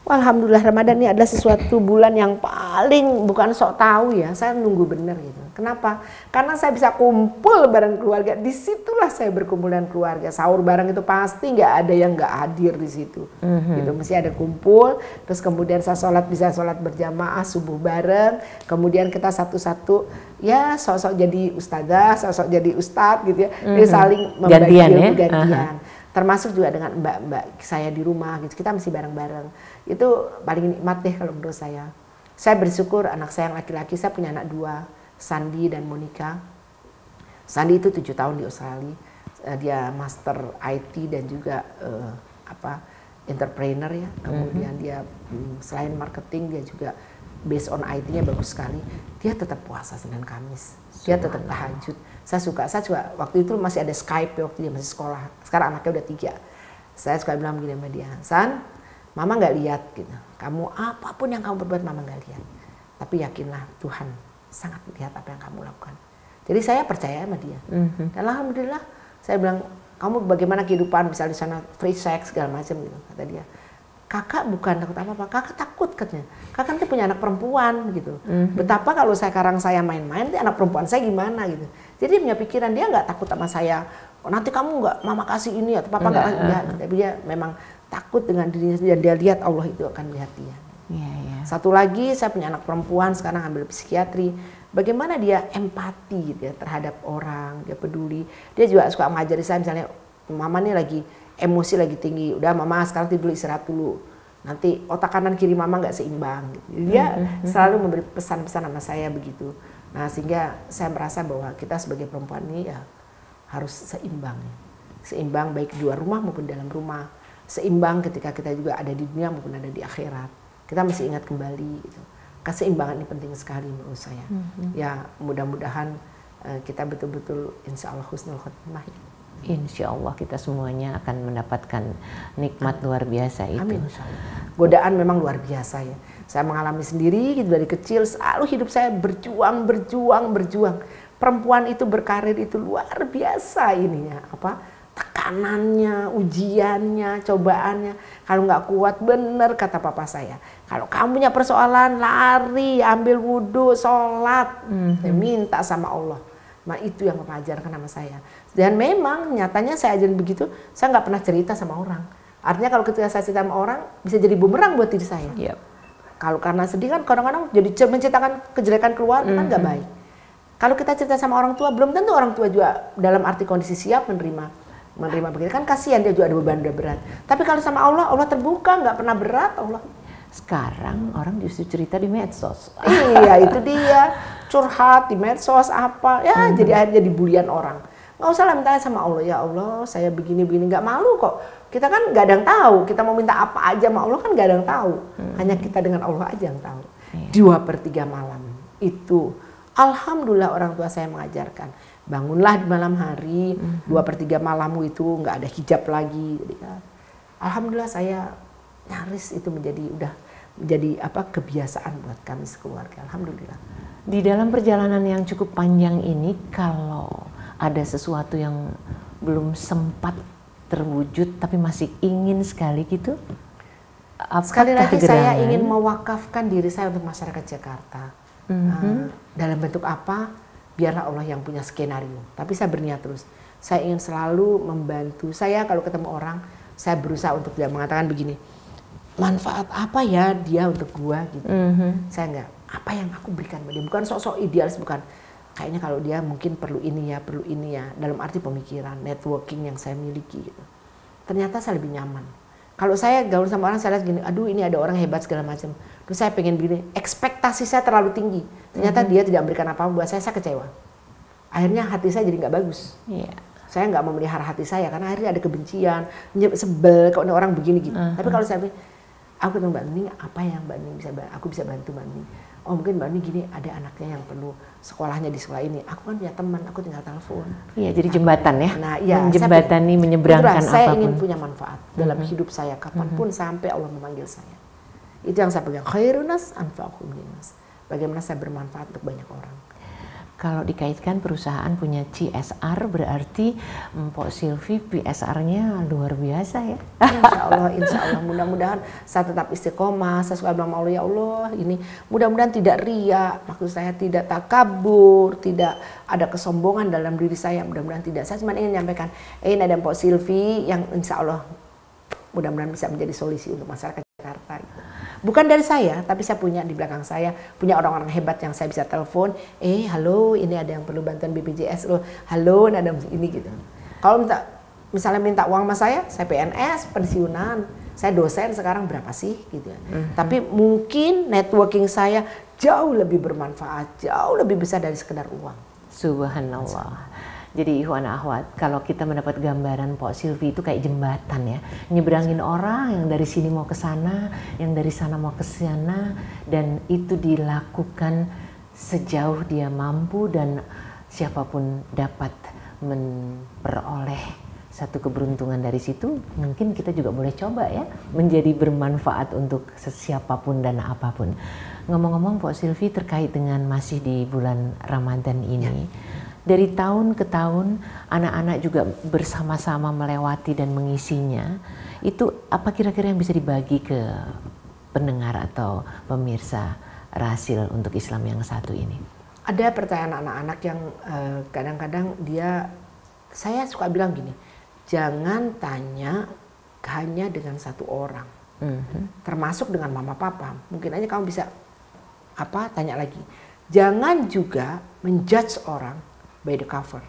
Alhamdulillah, Ramadan ini adalah sesuatu bulan yang paling, bukan sok tahu ya, saya nunggu bener gitu. Kenapa? Karena saya bisa kumpul bareng keluarga. Disitulah saya berkumpul dengan keluarga. Sahur bareng itu pasti nggak ada yang nggak hadir di situ. Gitu, mesti ada kumpul. Terus kemudian saya bisa sholat berjamaah subuh bareng. Kemudian kita satu-satu ya sosok jadi ustazah, sosok jadi ustadz gitu ya. Jadi saling membagi ilmu gantian. Termasuk juga dengan mbak-mbak saya di rumah gitu. Kita mesti bareng-bareng. Itu paling nikmat deh kalau menurut saya. Saya bersyukur anak saya yang laki-laki, saya punya anak 2, Sandi dan Monica. Sandi itu 7 tahun di Australia. Dia master IT dan juga entrepreneur ya. Kemudian dia selain marketing dia juga based on IT-nya bagus sekali. Dia tetap puasa Senin Kamis. Dia tetap tahajud. Saya juga waktu itu masih ada Skype waktu dia masih sekolah. Sekarang anaknya udah 3. Saya suka bilang begini sama dia, San, Mama nggak lihat gitu. Kamu apapun yang kamu berbuat Mama nggak lihat. Tapi yakinlah Tuhan sangat melihat apa yang kamu lakukan. Jadi saya percaya sama dia. Dan alhamdulillah saya bilang, kamu bagaimana kehidupan misalnya di sana free sex segala macam gitu, kata dia. Kakak bukan takut apa-apa, kakak takut katanya. Kakak nanti punya anak perempuan gitu. Betapa kalau sekarang saya main-main, nanti anak perempuan saya gimana gitu. Jadi dia punya pikiran, dia nggak takut sama saya. Oh, nanti kamu nggak mama kasih ini atau papa nggak. Tapi dia memang takut dengan dirinya dan dia lihat Allah itu akan melihat dia. Satu lagi saya punya anak perempuan sekarang ambil psikiatri. Bagaimana dia empati gitu ya, terhadap orang, dia peduli. Dia juga suka mengajari saya misalnya, mama nih lagi emosi lagi tinggi, udah mama sekarang tidur istirahat dulu. Nanti otak kanan kiri mama nggak seimbang. Gitu. Dia selalu memberi pesan-pesan sama saya begitu. Nah sehingga saya merasa bahwa kita sebagai perempuan ini ya harus seimbang. Seimbang baik di luar rumah maupun dalam rumah. Seimbang ketika kita juga ada di dunia maupun ada di akhirat. Kita mesti ingat kembali gitu. Keseimbangan ini penting sekali menurut saya. Ya mudah-mudahan kita betul-betul insya Allah husnul khotimah. Insya Allah kita semuanya akan mendapatkan nikmat luar biasa itu. Amin. Godaan memang luar biasa ya. Saya mengalami sendiri gitu dari kecil, selalu hidup saya berjuang. Perempuan itu berkarir itu luar biasa ininya, tekanannya, ujiannya, cobaannya. Kalau nggak kuat, bener kata papa saya. Kalau kamu punya persoalan, lari, ambil wudhu, sholat, minta sama Allah. Nah itu yang papa ajarkan sama saya. Dan memang nyatanya saya ajarin begitu, saya nggak pernah cerita sama orang. Artinya kalau ketika saya cerita sama orang, bisa jadi bumerang buat diri saya. Kalau karena sedih kan kadang-kadang jadi menceritakan kejelekan keluarga kan nggak baik. Kalau kita cerita sama orang tua, belum tentu orang tua juga dalam arti kondisi siap menerima begitu. Kan kasihan dia juga ada beban berat. Tapi kalau sama Allah, Allah terbuka, nggak pernah berat Allah. Sekarang orang justru cerita di medsos. Iya itu dia, curhat di medsos apa, ya jadi akhirnya jadi bulian orang. Nggak usah lah minta sama Allah, ya Allah saya begini-begini, nggak malu kok. Kita kan nggak ada yang tahu, kita mau minta apa aja sama Allah kan nggak ada yang tahu. Hanya kita dengan Allah aja yang tahu. 2/3 malam itu, alhamdulillah orang tua saya mengajarkan. Bangunlah di malam hari, 2/3 malammu itu nggak ada hijab lagi. Jadi, alhamdulillah saya nyaris itu menjadi kebiasaan buat kami sekeluarga. Alhamdulillah. Di dalam perjalanan yang cukup panjang ini, kalau ada sesuatu yang belum sempat terwujud tapi masih ingin sekali gitu, sekali lagi saya ingin mewakafkan diri saya untuk masyarakat Jakarta. Dalam bentuk apa? Biarlah Allah yang punya skenario. Tapi saya berniat terus. Saya ingin selalu membantu. Saya kalau ketemu orang, saya berusaha untuk tidak mengatakan begini, manfaat apa ya dia untuk gua gitu. Saya enggak, apa yang aku berikan pada dia. Bukan sok-sok idealis, bukan. Kayaknya kalau dia mungkin perlu ini ya. Dalam arti pemikiran, networking yang saya miliki gitu. Ternyata saya lebih nyaman. Kalau saya gaul sama orang, saya lihat gini, aduh ini ada orang hebat segala macam. Terus saya pengen begini, ekspektasi saya terlalu tinggi. Ternyata dia tidak memberikan apa-apa buat saya kecewa. Akhirnya hati saya jadi nggak bagus. Saya nggak mau melihara hati saya karena akhirnya ada kebencian, sebel kalau orang begini gitu. Tapi kalau saya aku ketemu Mbak Nuning, apa yang Mbak Nuning aku bisa bantu Mbak Nuning. Oh mungkin Mbak Nuning gini, ada anaknya yang perlu sekolahnya di sekolah ini. Aku kan punya teman, aku tinggal telepon. Iya, jadi jembatan ya. Nah, iya, menjembatani, menyeberangkan apapun. Saya ingin punya manfaat dalam hidup saya kapanpun sampai Allah memanggil saya. Itu yang saya pegang. Khairun nas anfa'uhum linnas. Bagaimana saya bermanfaat untuk banyak orang. Kalau dikaitkan perusahaan punya CSR, berarti Mpok Silvi PSR-nya luar biasa ya. Insya Allah, mudah-mudahan saya tetap istiqomah. Saya suka bilang Allah, ya Allah, ini mudah-mudahan tidak ria, maksud saya tidak takabur, tidak ada kesombongan dalam diri saya, mudah-mudahan tidak. Saya cuma ingin menyampaikan, ini ada Mpok Silvi yang insya Allah mudah-mudahan bisa menjadi solusi untuk masyarakat Jakarta. Gitu. Bukan dari saya, tapi saya punya di belakang saya, punya orang-orang hebat yang saya bisa telepon, halo, ini ada yang perlu bantuan BPJS loh, halo, ini ada ini gitu. Kalau misalnya minta uang sama saya PNS, pensiunan, saya dosen sekarang berapa sih gitu. Tapi mungkin networking saya jauh lebih bermanfaat, jauh lebih besar dari sekedar uang. Subhanallah. Jadi ikhwan akhwat, kalau kita mendapat gambaran Pok Silvi itu kayak jembatan ya, nyeberangin orang yang dari sini mau ke sana, yang dari sana mau ke sana, dan itu dilakukan sejauh dia mampu dan siapapun dapat memperoleh satu keberuntungan dari situ, mungkin kita juga boleh coba ya, menjadi bermanfaat untuk siapapun dan apapun. Ngomong-ngomong Pok Silvi terkait dengan masih di bulan Ramadan ini, dari tahun ke tahun anak-anak juga bersama-sama melewati dan mengisinya. Itu apa kira-kira yang bisa dibagi ke pendengar atau pemirsa Rahasil untuk Islam yang satu ini? Ada pertanyaan anak-anak yang kadang-kadang saya suka bilang gini, jangan tanya hanya dengan satu orang, termasuk dengan mama papa. Mungkin aja kamu bisa tanya lagi. Jangan juga menjudge orang by the cover.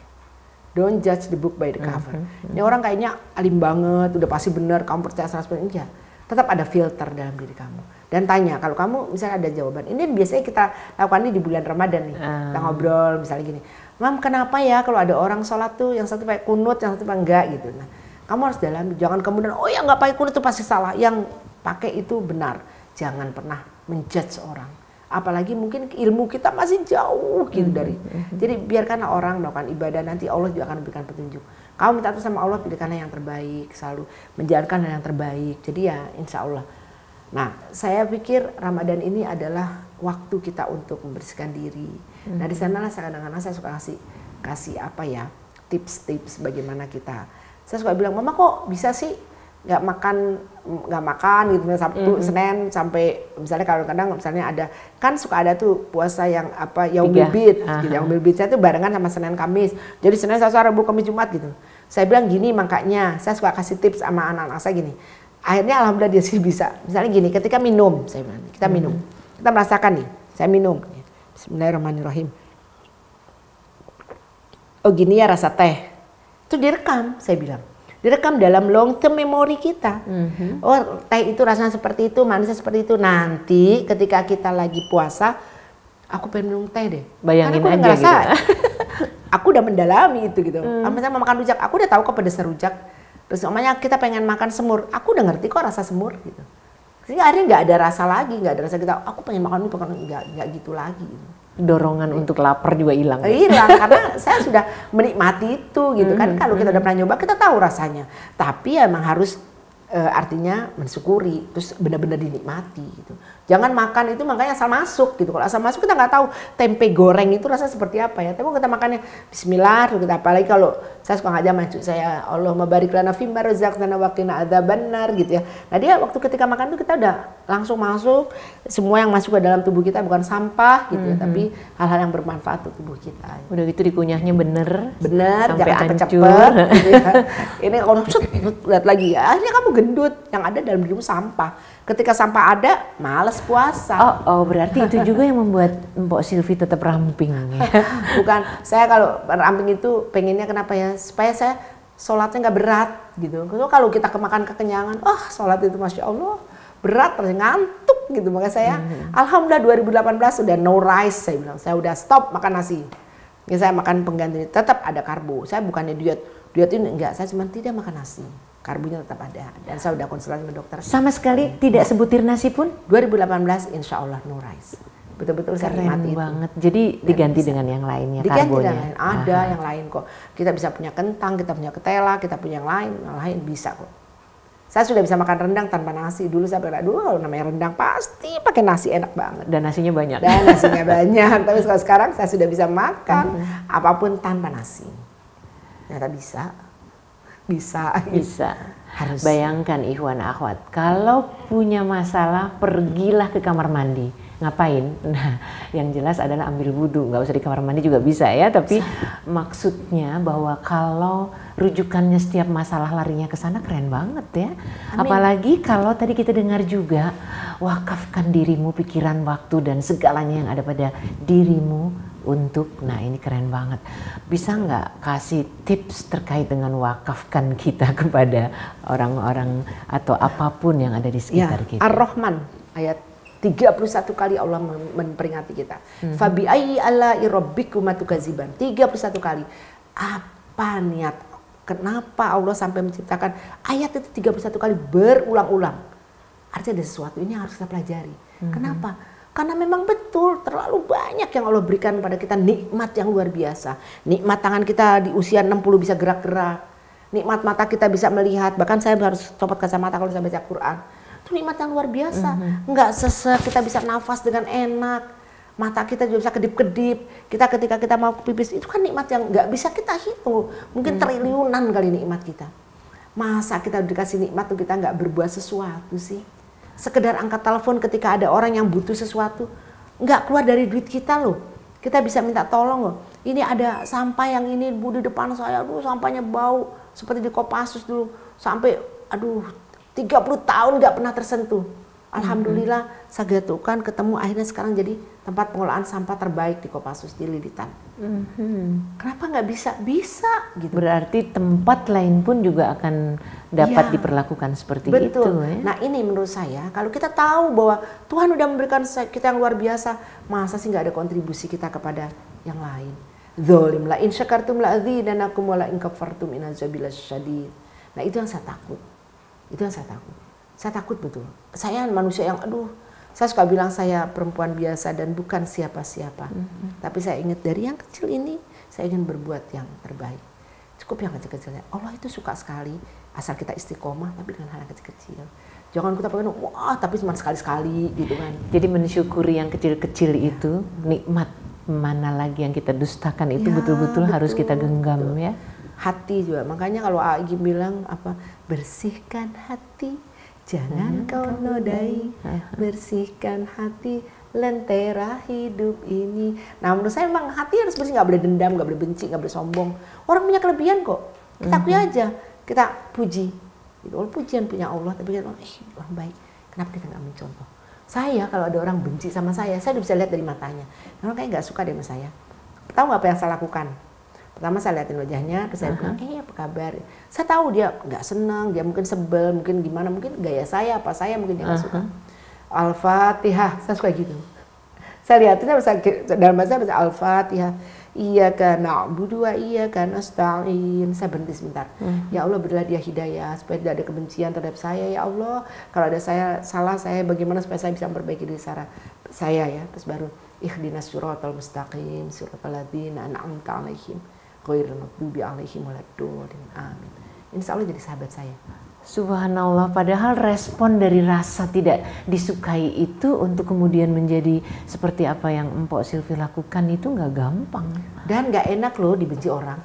Don't judge the book by the cover. Ini orang kayaknya alim banget, udah pasti benar, kamu percaya 100%. Enggak. Tetap ada filter dalam diri kamu. Dan tanya, kalau kamu misalnya ada jawaban, ini biasanya kita lakukan ini di bulan Ramadan nih. Kita ngobrol misalnya gini, Mam kenapa ya kalau ada orang sholat tuh yang satu pakai kunut, yang satu enggak gitu. Nah, kamu harus dalami, jangan kemudian, oh yang nggak pakai kunut itu pasti salah, yang pakai itu benar. Jangan pernah menjudge orang. Apalagi mungkin ilmu kita masih jauh gitu dari. Jadi biarkanlah orang melakukan ibadah, nanti Allah juga akan memberikan petunjuk. Kamu minta sama Allah, pilihkanlah yang terbaik, selalu menjalankan yang terbaik. Jadi ya insya Allah. Nah saya pikir Ramadan ini adalah waktu kita untuk membersihkan diri. Nah di sanalah kadang-kadang saya suka kasih tips-tips bagaimana kita. Saya suka bilang, Mama kok bisa sih nggak makan gitu, Sabtu, Senin sampai misalnya kadang-kadang misalnya ada kan suka ada tuh puasa yang Yaumul Bid, gitu. Yaumul Bid saya tuh barengan sama Senin Kamis. Jadi Senin, Selasa, Rabu, Kamis, Jumat gitu. Saya bilang gini, makanya saya suka kasih tips sama anak-anak saya gini. Akhirnya alhamdulillah dia sih bisa. Misalnya gini, ketika minum, saya bilang, kita minum. Kita merasakan nih, saya minum. Bismillahirrahmanirrahim. Oh gini ya rasa teh. Itu direkam, saya bilang. Direkam dalam long term memory kita. Oh teh itu rasanya seperti itu, manisnya seperti itu. Nanti ketika kita lagi puasa, aku pengen minum teh deh. Bayangin aja ngerasa, gitu. Aku udah mendalami itu gitu. Misalnya mau makan rujak, aku udah tahu kok pedas rujak. Terus namanya kita pengen makan semur, aku udah ngerti kok rasa semur gitu. Sehingga akhirnya nggak ada rasa lagi, nggak ada rasa kita, aku pengen makan ini, nggak gitu lagi. Gitu. Dorongan untuk lapar juga hilang. Hilang karena saya sudah menikmati itu gitu kan. Kalau kita udah pernah nyoba kita tahu rasanya. Tapi ya emang harus artinya mensyukuri, terus benar-benar dinikmati gitu. Jangan makan itu makanya asal masuk gitu. Kalau asal masuk kita nggak tahu tempe goreng itu rasa seperti apa ya. Tapi kalau kita makannya Bismillah, terus kita apalagi kalau saya suka ngajak maju saya Allahumma barik lana fimma razaqtana wa qina adzabannar gitu ya. Nah dia waktu ketika makan itu kita udah langsung masuk, semua yang masuk ke dalam tubuh kita bukan sampah gitu ya, tapi hal-hal yang bermanfaat untuk tubuh kita. Udah gitu dikunyahnya bener, jangan cepet-cepet gitu ya. Ini kalau lihat lagi ya, akhirnya kamu gendut, yang ada dalam dirimu sampah. Ketika sampah ada, malas puasa. Oh berarti itu juga yang membuat Mbok Silvi tetap ramping ya? Bukan, saya kalau ramping itu pengennya kenapa ya, supaya saya sholatnya nggak berat gitu. Kalau kita kemakan kekenyangan, sholat itu Masya Allah berat, terus ngantuk gitu. Makanya saya alhamdulillah 2018 udah no rice, saya bilang. Saya udah stop makan nasi. Ya, saya makan pengganti, tetap ada karbo. Saya bukannya diet ini enggak, saya cuma tidak makan nasi. Karbonya tetap ada. Dan saya udah konsultasi sama dokter. Sama sekali tidak sebutir nasi pun? 2018 insya Allah no rice. Betul-betul saya nikmati itu. Banget. Jadi diganti dengan yang lainnya, diganti karbonya. Dengan lain. Ada yang lain kok. Kita bisa punya kentang, kita punya ketela, kita punya yang lain bisa kok. Saya sudah bisa makan rendang tanpa nasi. Dulu saya pernah, kalau namanya rendang pasti pakai nasi, enak banget. Dan nasinya banyak. Tapi sekarang saya sudah bisa makan apapun tanpa nasi. Ternyata bisa. Harus. Bayangkan ikhwan akhwat, kalau punya masalah pergilah ke kamar mandi. Ngapain? Nah, yang jelas adalah ambil wudhu. Nggak usah di kamar mandi juga bisa ya. Tapi maksudnya bahwa kalau rujukannya setiap masalah larinya ke sana, keren banget ya. Amin. Apalagi kalau tadi kita dengar juga, wakafkan dirimu, pikiran, waktu dan segalanya yang ada pada dirimu untuk, nah ini keren banget. Bisa nggak kasih tips terkait dengan wakafkan kita kepada orang-orang atau apapun yang ada di sekitar kita? Ar-Rahman ayat 31 kali Allah memperingati kita. Fabi ayyi ala'i rabbikuma tukadziban. 31 kali. Apa niat? Kenapa Allah sampai menciptakan ayat itu 31 kali berulang-ulang? Artinya ada sesuatu ini harus kita pelajari. Kenapa? Karena memang betul terlalu banyak yang Allah berikan pada kita, nikmat yang luar biasa. Nikmat tangan kita di usia 60 bisa gerak-gerak. Nikmat mata kita bisa melihat. Bahkan saya harus copot kacamata kalau saya baca Quran. Itu nikmat yang luar biasa. Enggak sesek, kita bisa nafas dengan enak. Mata kita juga bisa kedip-kedip. Ketika kita mau pipis, itu kan nikmat yang enggak bisa kita hitung. Mungkin triliunan kali nikmat kita. Masa kita dikasih nikmat tuh kita enggak berbuat sesuatu sih? Sekedar angkat telepon ketika ada orang yang butuh sesuatu. Enggak keluar dari duit kita loh. Kita bisa minta tolong loh. Ini ada sampah yang ini di depan saya. Aduh, sampahnya bau. Seperti di Kopassus dulu. Sampai, 30 tahun nggak pernah tersentuh. Alhamdulillah saya gatukan ketemu, akhirnya sekarang jadi tempat pengolahan sampah terbaik di Kopassus, di Lilitan. Kenapa nggak bisa? Bisa gitu. Berarti tempat lain pun juga akan dapat diperlakukan seperti itu. Ya? Nah ini menurut saya, kalau kita tahu bahwa Tuhan udah memberikan kita yang luar biasa, masa sih nggak ada kontribusi kita kepada yang lain? Dzolim la in syakartum la azidannakum wa la in kafartum inna azabi lasyadid. Nah itu yang saya takut. Itu yang saya takut. Saya takut betul. Saya manusia yang saya suka bilang saya perempuan biasa dan bukan siapa-siapa. Tapi saya ingat dari yang kecil ini, saya ingin berbuat yang terbaik. Cukup yang kecil-kecilnya. Allah itu suka sekali asal kita istiqomah, tapi dengan hal yang kecil-kecil. Jangan kita pengen, tapi cuma sekali-sekali gitu kan. Jadi mensyukuri yang kecil-kecil itu, nikmat mana lagi yang kita dustakan itu betul-betul harus kita genggam ya. Hati juga, makanya kalau Agi bilang bersihkan hati, jangan kau nodai, bersihkan hati, lentera hidup ini. Nah menurut saya memang hati harus bersih, nggak boleh dendam, nggak boleh benci, nggak boleh sombong. Orang punya kelebihan kok, kita akui aja, kita puji. Itu pujian punya Allah, tapi kita orang baik, kenapa kita nggak mencontoh? Saya kalau ada orang benci sama saya udah bisa lihat dari matanya. Orang kayak nggak suka deh sama saya. Tahu nggak apa yang saya lakukan? Pertama saya liatin wajahnya, terus saya bilang, apa kabar? Saya tahu dia nggak senang, dia mungkin sebel, mungkin gimana, mungkin gaya saya, apa saya mungkin dia nggak suka. Al-Fatihah, saya suka gitu. Saya liatin, dalam bahasa saya baca Al-Fatihah. Iyyaka na'budu wa iyyaka nasta'in. Saya berhenti sebentar. Ya Allah, berilah dia hidayah supaya tidak ada kebencian terhadap saya. Ya Allah, kalau ada salah saya, bagaimana supaya saya bisa memperbaiki diri saya ya. Terus baru ihdinas siratal mustaqim, siratal ladzina an'amta 'alaihim ghairil maghdubi 'alaihim waladdallin. Amin. Insya Allah jadi sahabat saya. Subhanallah, padahal respon dari rasa tidak disukai itu untuk kemudian menjadi seperti apa yang Mpok Silvi lakukan itu nggak gampang. Dan nggak enak loh dibenci orang.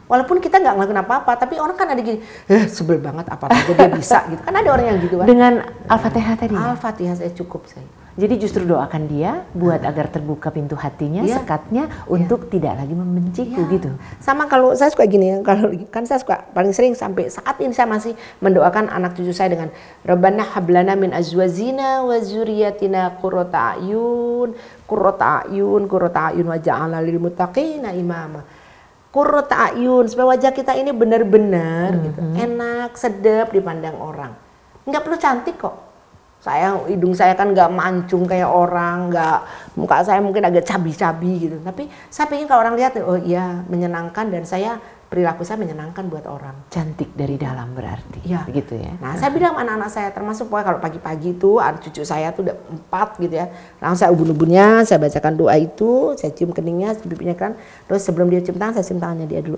Walaupun kita nggak ngelakuin apa-apa, tapi orang kan ada gini, sebel banget apa-apa dia bisa gitu. Kan ada orang yang gitu kan. Dengan Al-Fatihah tadi? Al-Fatihah saya cukup saya. Jadi justru doakan dia buat agar terbuka pintu hatinya, sekatnya untuk tidak lagi membenciku gitu. Sama kalau saya suka gini, kalau kan saya suka paling sering sampai saat ini saya masih mendoakan anak cucu saya dengan Rabbana hablana min azwajina wa dzurriyyatina qurrata a'yun waj'alna lil muttaqina imama. qurrat a'yun, supaya wajah kita ini benar-benar gitu, enak, sedap dipandang orang. Nggak perlu cantik kok. Hidung saya kan nggak mancung kayak orang, muka saya mungkin agak cabi-cabi gitu. Tapi saya pengen kalau orang lihat, oh iya menyenangkan dan perilaku saya menyenangkan buat orang. Cantik dari dalam berarti, ya. Begitu ya. Nah saya bilang anak-anak saya, termasuk pokoknya kalau pagi-pagi itu cucu saya tuh udah 4 gitu ya. Langsung saya ubun-ubunnya, saya bacakan doa itu, saya cium keningnya, pipinya kan. Terus sebelum dia cium tangan, saya cium tangannya dia dulu.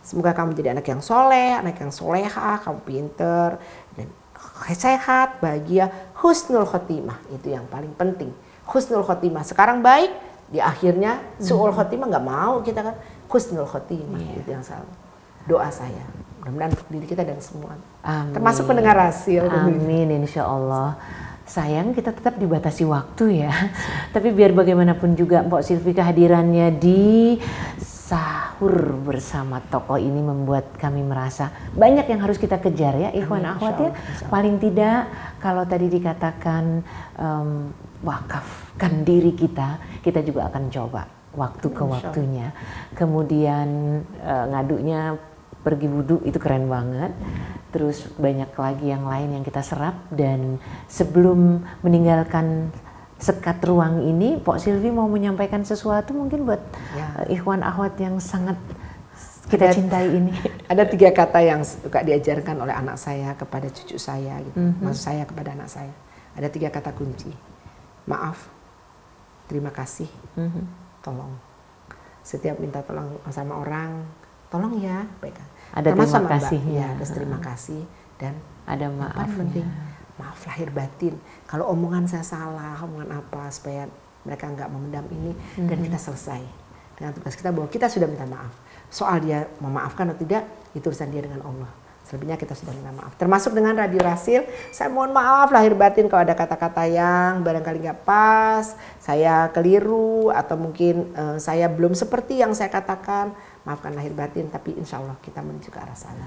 Semoga kamu jadi anak yang soleh, anak yang solehah, kamu pinter, dan sehat, bahagia, husnul khotimah, itu yang paling penting. Husnul khotimah, sekarang baik, di akhirnya su'ul khotimah nggak mau kita kan, husnul khotimah, itu yang selalu doa saya. Mudah-mudahan untuk diri kita dan semua, termasuk pendengar Rasil. Amin, insya Allah. Sayang kita tetap dibatasi waktu ya, tapi biar bagaimanapun juga Mpok Silvi kehadirannya di sahur bersama tokoh ini membuat kami merasa banyak yang harus kita kejar ya ikhwan akhwat ya. Paling tidak kalau tadi dikatakan wakafkan diri kita juga akan coba waktu ke waktunya. Kemudian ngadunya pergi wudhu itu keren banget. Terus banyak lagi yang lain yang kita serap, dan sebelum meninggalkan sekat ruang ini, Pok Silvi mau menyampaikan sesuatu mungkin buat ikhwan akhwat yang sangat kita cintai ini. Ada 3 kata yang suka diajarkan oleh anak saya kepada cucu saya, gitu. Maksud saya kepada anak saya. Ada 3 kata kunci. Maaf, terima kasih, tolong. Setiap minta tolong sama orang, tolong ya, baik. Ada terima kasihnya. Ya, terima kasih dan ada maafnya. Maaf lahir batin. Kalau omongan saya salah, omongan apa, supaya mereka nggak memendam ini dan kita selesai dengan tugas kita bahwa kita sudah minta maaf. Soal dia memaafkan atau tidak, itu urusan dia dengan Allah. Selebihnya kita sudah minta maaf. Termasuk dengan Radio Rasil, saya mohon maaf lahir batin kalau ada kata-kata yang barangkali nggak pas, saya keliru atau mungkin saya belum seperti yang saya katakan. Maafkan lahir batin, tapi insya Allah kita menuju ke arah sana.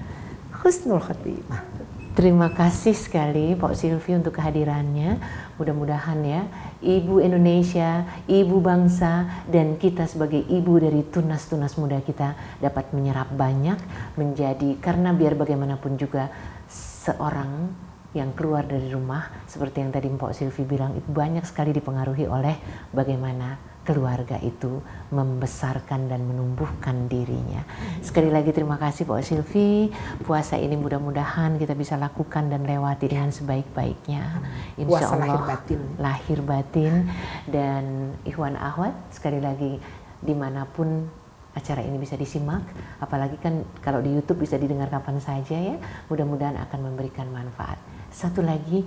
Husnul khotimah. Terima kasih sekali Pok Silvi untuk kehadirannya. Mudah-mudahan ya Ibu Indonesia, Ibu bangsa, dan kita sebagai ibu dari tunas-tunas muda kita dapat menyerap banyak menjadi, karena biar bagaimanapun juga seorang yang keluar dari rumah seperti yang tadi Pok Silvi bilang itu banyak sekali dipengaruhi oleh bagaimana keluarga itu membesarkan dan menumbuhkan dirinya. Sekali lagi terima kasih Pok Silvi. Puasa ini mudah-mudahan kita bisa lakukan dan lewati dengan sebaik-baiknya. Insya Allah lahir batin. Dan ikhwan akhwat, sekali lagi dimanapun acara ini bisa disimak, apalagi kan kalau di YouTube bisa didengar kapan saja ya. Mudah-mudahan akan memberikan manfaat. Satu lagi,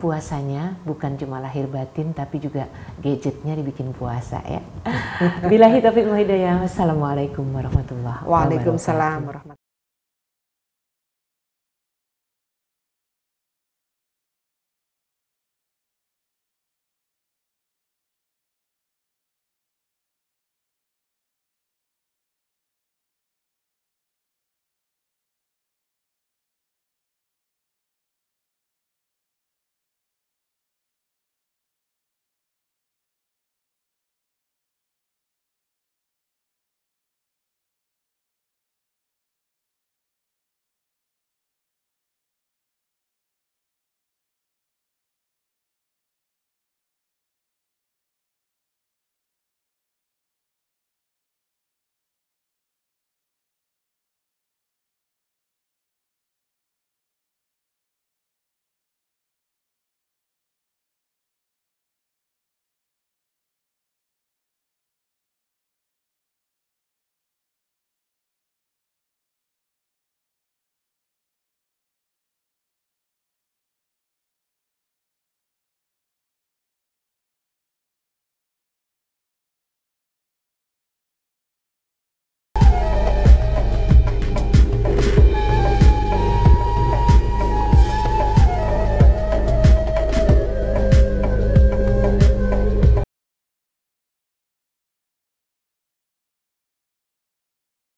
puasanya bukan cuma lahir batin tapi juga gadgetnya dibikin puasa ya. Billahi taufiq wal hidayah. Wassalamualaikum warahmatullahi wabarakatuh. Waalaikumsalam warahmatullahi wabarakatuh.